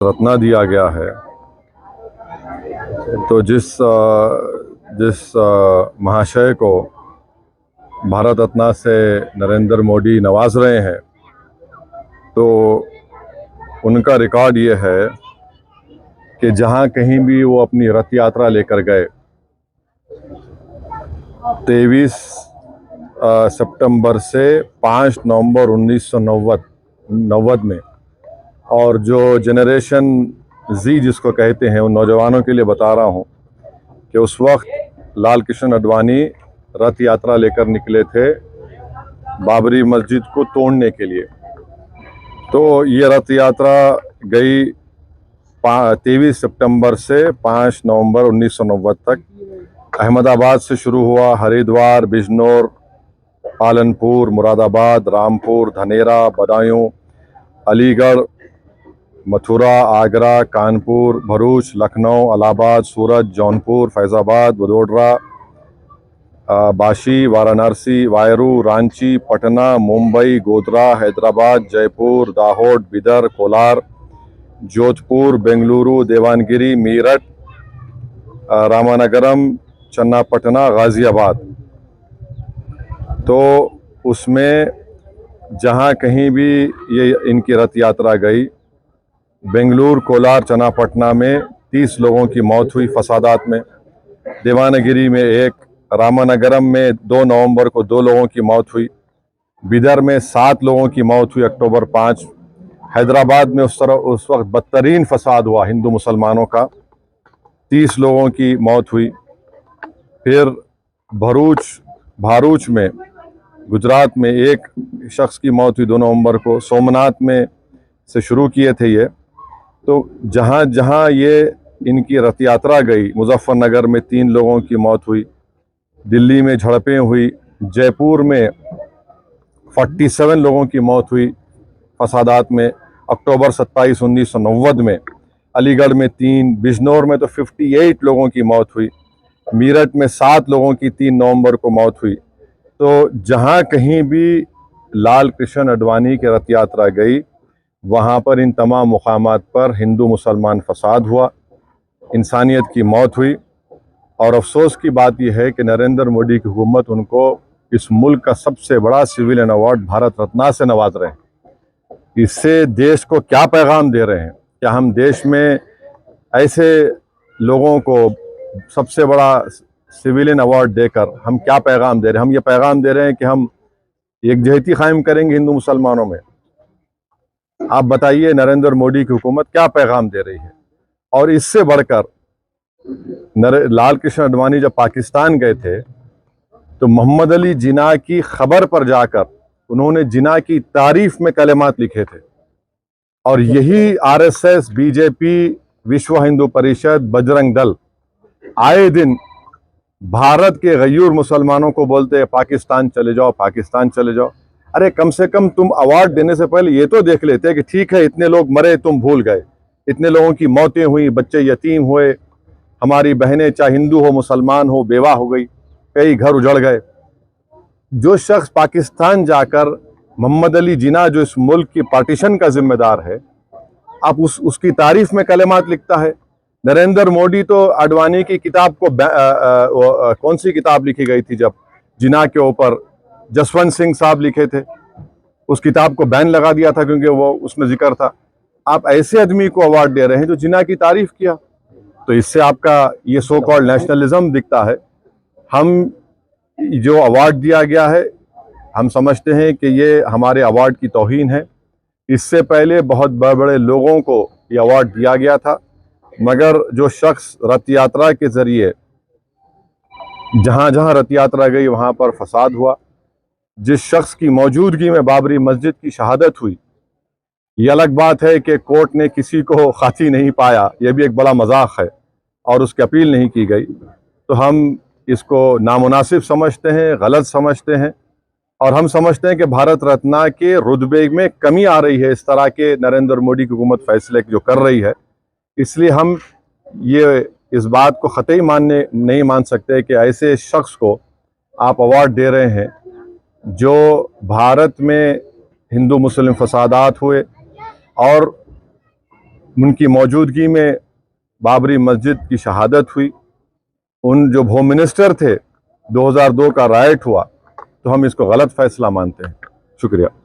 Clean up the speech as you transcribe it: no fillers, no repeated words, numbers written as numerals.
रत्ना दिया गया है। तो जिस महाशय को भारत रत्ना से नरेंद्र मोदी नवाज रहे हैं, तो उनका रिकॉर्ड ये है कि जहां कहीं भी वो अपनी रथ यात्रा लेकर गए, 23 सितंबर से 5 नवंबर 1990 में, और जो जनरेशन जी जिसको कहते हैं उन नौजवानों के लिए बता रहा हूं कि उस वक्त लाल कृष्ण आडवाणी रथ यात्रा लेकर निकले थे बाबरी मस्जिद को तोड़ने के लिए। तो ये रथ यात्रा गई 23 सितंबर से 5 नवंबर 1990 तक। अहमदाबाद से शुरू हुआ, हरिद्वार, बिजनौर, पालनपुर, मुरादाबाद, रामपुर, धनेरा, बदायूं, अलीगढ़, मथुरा, आगरा, कानपुर, भरूच, लखनऊ, इलाहाबाद, सूरत, जौनपुर, फैजाबाद, वडोदरा, बाशी, वाराणसी, वायरू, रांची, पटना, मुंबई, गोधरा, हैदराबाद, जयपुर, दाहोद, बिदर, कोलार, जोधपुर, बेंगलुरु, देवानगिरी, मीरठ, रामनगरम, चन्नापटना, गाजियाबाद। तो उसमें जहां कहीं भी ये इनकी रथ यात्रा गई, बेंगलुरु, कोलार, चन्नापटना में 30 लोगों की मौत हुई फसादात में। देवानगिरी में 1, रामनगरम में 2 नवंबर को 2 लोगों की मौत हुई। बिदर में 7 लोगों की मौत हुई अक्टूबर 5। हैदराबाद में उस वक्त बदतरीन फसाद हुआ हिंदू मुसलमानों का, 30 लोगों की मौत हुई। फिर भारूच में गुजरात में 1 शख्स की मौत हुई 2 नवंबर को। सोमनाथ में से शुरू किए थे ये। तो जहाँ जहाँ ये इनकी रथ यात्रा गई, मुजफ्फरनगर में 3 लोगों की मौत हुई, दिल्ली में झड़पें हुई, जयपुर में 47 लोगों की मौत हुई फसादात में अक्टूबर 27 1990 में, अलीगढ़ में 3, बिजनौर में तो 58 लोगों की मौत हुई, मीरठ में 7 लोगों की 3 नवंबर को मौत हुई। तो जहाँ कहीं भी लाल कृष्ण आडवाणी की रथ यात्रा गई, वहाँ पर इन तमाम मुकामात पर हिंदू मुसलमान फसाद हुआ, इंसानियत की मौत हुई। और अफसोस की बात यह है कि नरेंद्र मोदी की हुकूमत उनको इस मुल्क का सबसे बड़ा सिविलियन अवार्ड भारत रत्ना से नवाज रहे हैं। इससे देश को क्या पैगाम दे रहे हैं? क्या हम देश में ऐसे लोगों को सबसे बड़ा सिविलियन अवार्ड देकर हम क्या पैगाम दे रहे हैं? हम ये पैगाम दे रहे हैं कि हम एकजहती कायम करेंगे हिंदू मुसलमानों में। आप बताइए नरेंद्र मोदी की हुकूमत क्या पैगाम दे रही है? और इससे बढ़कर लाल कृष्ण आडवाणी जब पाकिस्तान गए थे, तो मोहम्मद अली जिन्ना की खबर पर जाकर उन्होंने जिन्ना की तारीफ में कलेमात लिखे थे। और यही आरएसएस, बीजेपी, विश्व हिंदू परिषद, बजरंग दल आए दिन भारत के गयूर मुसलमानों को बोलते हैं पाकिस्तान चले जाओ, पाकिस्तान चले जाओ। अरे कम से कम तुम अवार्ड देने से पहले ये तो देख लेते कि ठीक है, इतने लोग मरे तुम भूल गए, इतने लोगों की मौतें हुई, बच्चे यतीम हुए, हमारी बहनें चाहे हिंदू हो मुसलमान हो बेवा हो गई, कई घर उजड़ गए। जो शख्स पाकिस्तान जाकर मोहम्मद अली जिन्ना जो इस मुल्क की पार्टीशन का जिम्मेदार है, आप उसकी तारीफ में कलेमात लिखता है। नरेंद्र मोदी तो आडवाणी की किताब को कौन सी किताब लिखी गई थी जब जिन्ना के ऊपर, जसवंत सिंह साहब लिखे थे, उस किताब को बैन लगा दिया था क्योंकि वो उसमें जिक्र था। आप ऐसे आदमी को अवार्ड दे रहे हैं जो जिन्ना की तारीफ किया। तो इससे आपका ये सो कॉल्ड नेशनलिज्म दिखता है। हम जो अवार्ड दिया गया है, हम समझते हैं कि ये हमारे अवार्ड की तौहीन है। इससे पहले बहुत बड़े बड़े लोगों को ये अवार्ड दिया गया था, मगर जो शख्स रथ यात्रा के जरिए जहां जहां रथ यात्रा गई वहां पर फसाद हुआ, जिस शख्स की मौजूदगी में बाबरी मस्जिद की शहादत हुई, ये अलग बात है कि कोर्ट ने किसी को खाती नहीं पाया, यह भी एक बड़ा मजाक है, और उसकी अपील नहीं की गई। तो हम इसको नामुनासिब समझते हैं, गलत समझते हैं, और हम समझते हैं कि भारत रत्ना के रुतबे में कमी आ रही है इस तरह के नरेंद्र मोदी की हुकूमत फैसले जो कर रही है। इसलिए हम ये इस बात को ख़तई नहीं मान सकते कि ऐसे शख्स को आप अवार्ड दे रहे हैं जो भारत में हिंदू मुस्लिम फसादात हुए और उनकी मौजूदगी में बाबरी मस्जिद की शहादत हुई। उन जो होम मिनिस्टर थे, 2002 का राइट हुआ, तो हम इसको गलत फैसला मानते हैं। शुक्रिया।